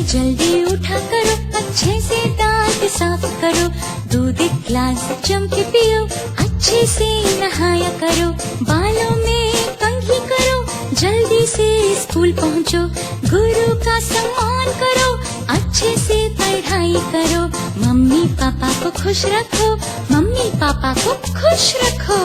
जल्दी उठा करो, अच्छे से दांत साफ करो, दूध एक गिलास जम के पियो, अच्छे से नहाया करो, बालों में कंघी करो, जल्दी से स्कूल पहुँचो, गुरु का सम्मान करो, अच्छे से पढ़ाई करो, मम्मी पापा को खुश रखो, मम्मी पापा को खुश रखो।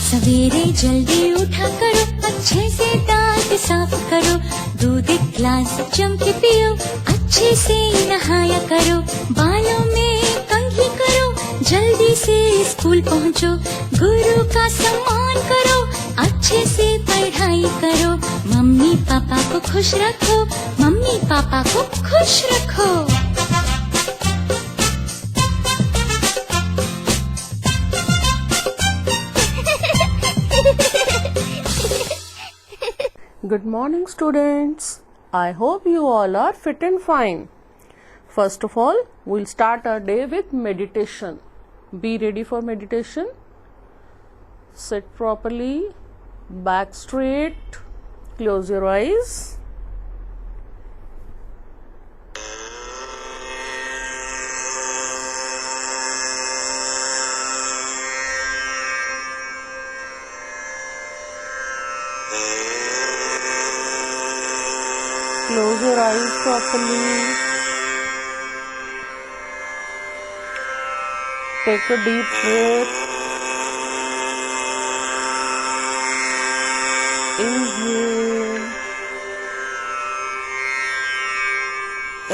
सवेरे जल्दी उठा करो, अच्छे से दांत साफ करो, दूध एक गिलास जम के पियो, अच्छे से नहाया करो, बालों में कंघी करो, जल्दी से स्कूल पहुँचो, गुरु का सम्मान करो, अच्छे से पढ़ाई करो, मम्मी पापा को खुश रखो, मम्मी पापा को खुश रखो। Good morning students. I hope you all are fit and fine. First of all, we'll start our day with meditation. Be ready for meditation. Sit properly, back straight, close your eyes. Close your eyes properly. Take a deep breath. Inhale.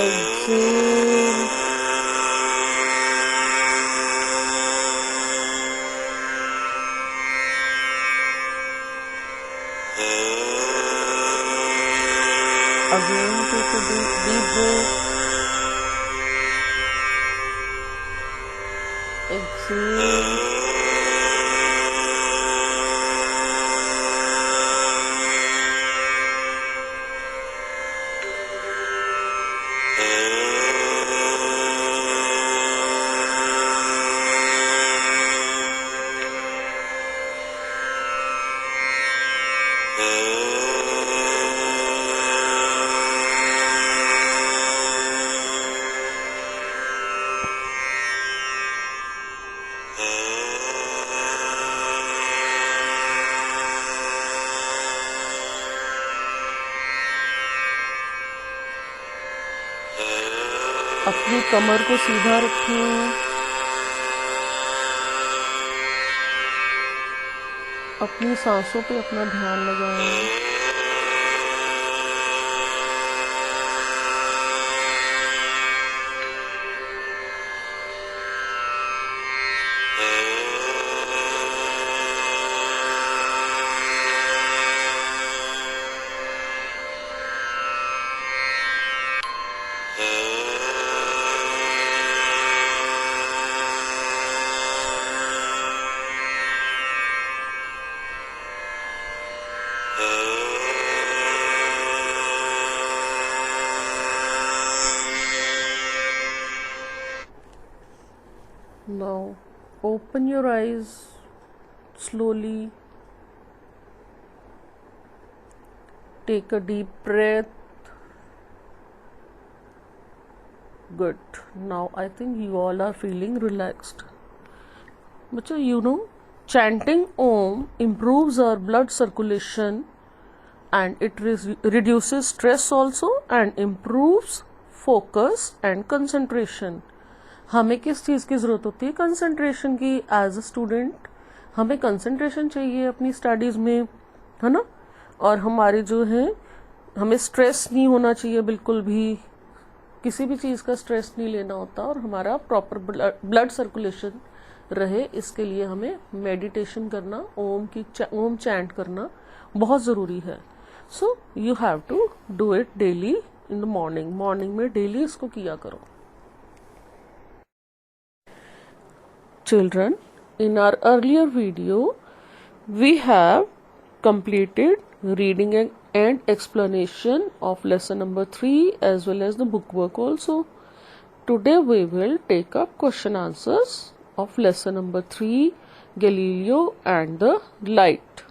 Exhale. Again, take a deep breath. Exhale. अपनी कमर को सीधा रखें, अपनी सांसों पे अपना ध्यान लगाएं। Now open your eyes slowly. Take a deep breath. Good. Now I think you all are feeling relaxed. Bachcho, you know, chanting Om improves our blood circulation and it reduces stress also and improves focus and concentration. हमें किस चीज़ की ज़रूरत होती है? Concentration की. As a student हमें concentration चाहिए अपनी स्टडीज़ में, है ना. और हमारे जो है, हमें स्ट्रेस नहीं होना चाहिए, बिल्कुल भी किसी भी चीज़ का स्ट्रेस नहीं लेना होता, और हमारा प्रॉपर ब्लड सर्कुलेशन रहे, इसके लिए हमें मेडिटेशन करना, ओम चैंट करना बहुत ज़रूरी है. So you have to do it daily in the morning में डेली इसको किया करो. Children, in our earlier video, we have completed reading and explanation of lesson number 3 as well as the book work also. Today we will take up question answers of lesson number 3, Galileo and the light.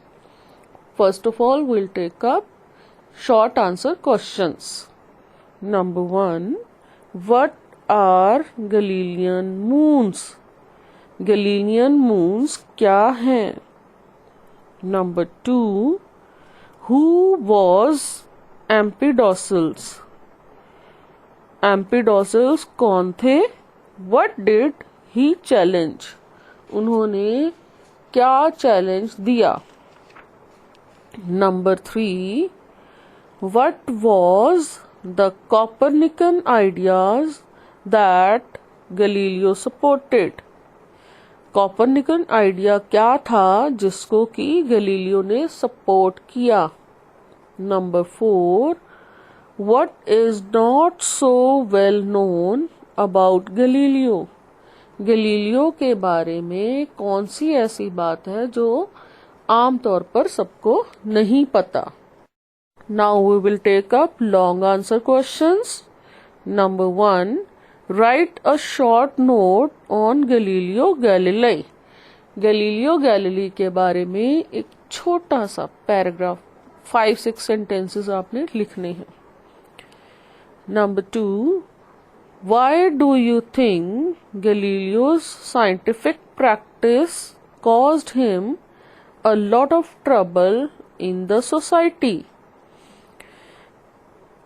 First of all, we'll take up short answer questions. Number 1, what are Galilean moons? Galilean moons क्या हैं? Number 2, who was Empedocles? Empedocles कौन थे? What did he challenge? उन्होंने क्या challenge दिया? Number 3, what was the Copernican ideas that Galileo supported? Copernican idea क्या था जिसको कि गैलीलियो ने सपोर्ट किया? Number 4, what is not so well known about Galileo? Galileo के बारे में कौन सी ऐसी बात है जो आमतौर पर सबको नहीं पता? Now we will take up long answer questions. Number 1, write a short note on Galileo Galilei. Galileo Galilei के बारे में एक छोटा सा पैराग्राफ 5-6 सेंटेंसेस आपने लिखने हैं. Number 2, why do you think Galileo's scientific practice caused him a lot of trouble in the society?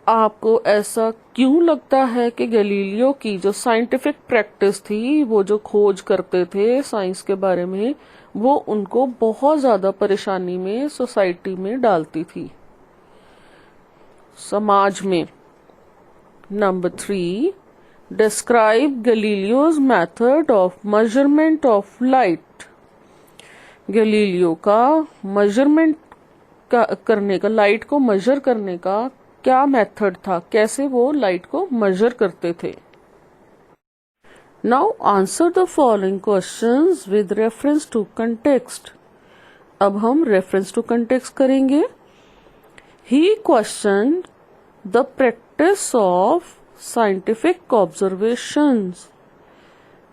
आपको ऐसा क्यों लगता है कि गैलीलियो की जो साइंटिफिक प्रैक्टिस थी, वो जो खोज करते थे साइंस के बारे में, वो उनको बहुत ज़्यादा परेशानी में सोसाइटी में डालती थी, समाज में? Number 3, describe Galileo's method of measurement of light. Galileo का मेजरमेंट करने का, लाइट को मेजर करने का क्या मेथड था, कैसे वो लाइट को मेजर करते थे? Now answer the following questions with reference to context. अब हम रेफरेंस टू कंटेक्स्ट करेंगे. He question the practice of scientific observations.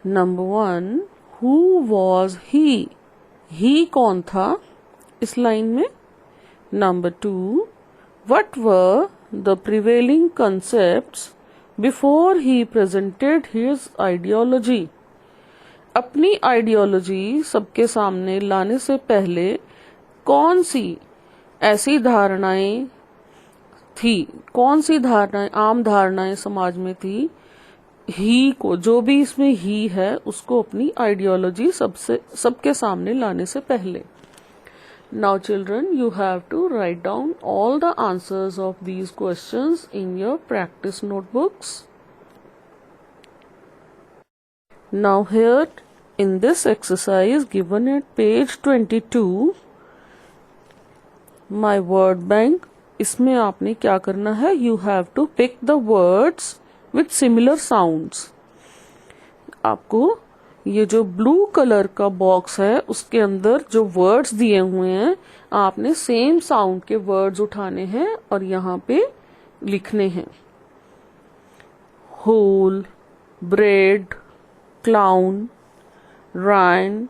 Number 1, who was he कौन था इस लाइन में? Number 2, what were the prevailing concepts before he presented his ideology? अपनी ideology सबके सामने लाने से पहले कौन सी ऐसी धारणाएं थी, कौन सी धारणाएं, आम धारणाएं समाज में थी? ही को, जो भी इसमें ही है, उसको अपनी आइडियोलॉजी सबके सामने लाने से पहले. Now children, you have to write down all the answers of these questions in your practice notebooks. Now here in this exercise given at page 22, my word bank, इसमें आपने क्या करना है? You have to pick the words with similar sounds. आपको ये जो blue colour का box है उसके अंदर जो वर्ड्स दिए हुए हैं, आपने सेम साउंड के वर्ड्स उठाने हैं और यहाँ पे लिखने हैं. Hole, bread, clown, Rhine,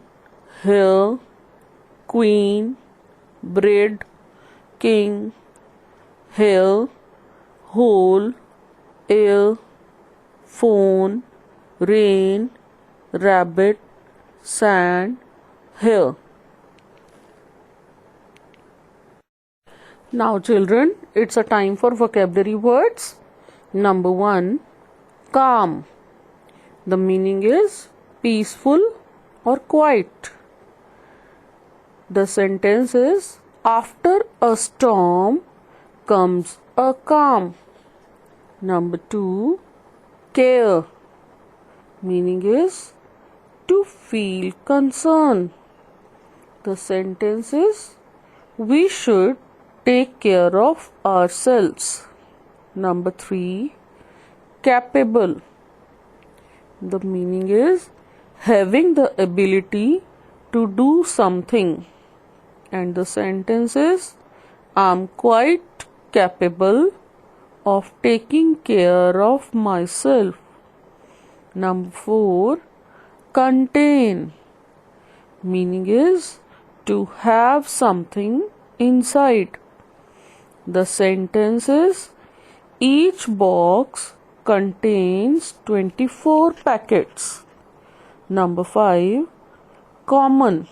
hair, queen, bread, king, hair, hole, air, phone, rain, rabbit, sand, hair. Now children, it's a time for vocabulary words. Number 1, calm. The meaning is peaceful or quiet. The sentence is, after a storm comes a calm. Number 2, care. Meaning is to feel concern. The sentence is, we should take care of ourselves. Number 3, capable. The meaning is having the ability to do something. And the sentence is, I'm quite capable of taking care of myself. Number 4, contain. Meaning is to have something inside. The sentence is each box contains 24 packets. Number 5, common.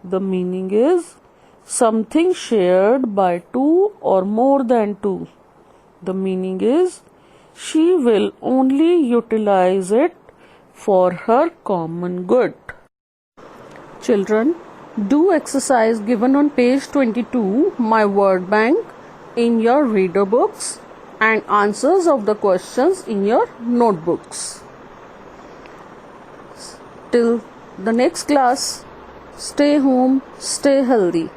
The meaning is something shared by two or more than two. The meaning is she will only utilize it for her common good. Children, do exercise given on page 22, my word bank, in your reader books and answers of the questions in your notebooks. Till the next class, stay home, stay healthy.